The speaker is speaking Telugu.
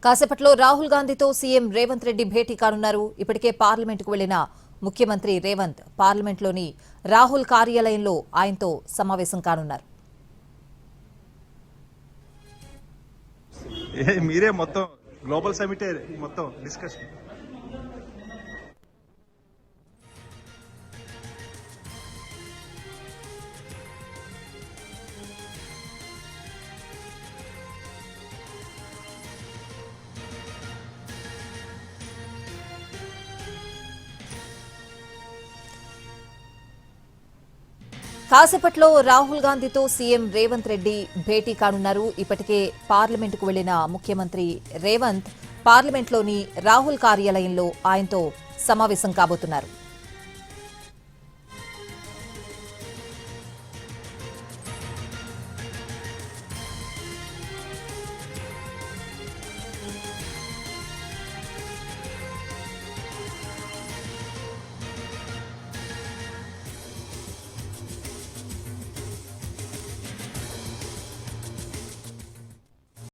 కాసేపట్లో రాహుల్ గాంధీతో సీఎం రేవంత్ రెడ్డి భేటీ కానున్నారు. ఇప్పటికే పార్లమెంటుకు వెళ్లిన ముఖ్యమంత్రి రేవంత్ పార్లమెంట్లోని రాహుల్ కార్యాలయంలో ఆయనతో సమావేశం కానున్నారు. మీరే మొత్తం గ్లోబల్ సమిట్ మొత్తం డిస్కషన్. కాసేపట్లో రాహుల్ గాంధీతో సీఎం రేవంత్ రెడ్డి భేటీ కానున్నారు. ఇప్పటికే పార్లమెంటుకు వెళ్లిన ముఖ్యమంత్రి రేవంత్ పార్లమెంట్లోని రాహుల్ కార్యాలయంలో ఆయనతో సమావేశం కాబోతున్నారు.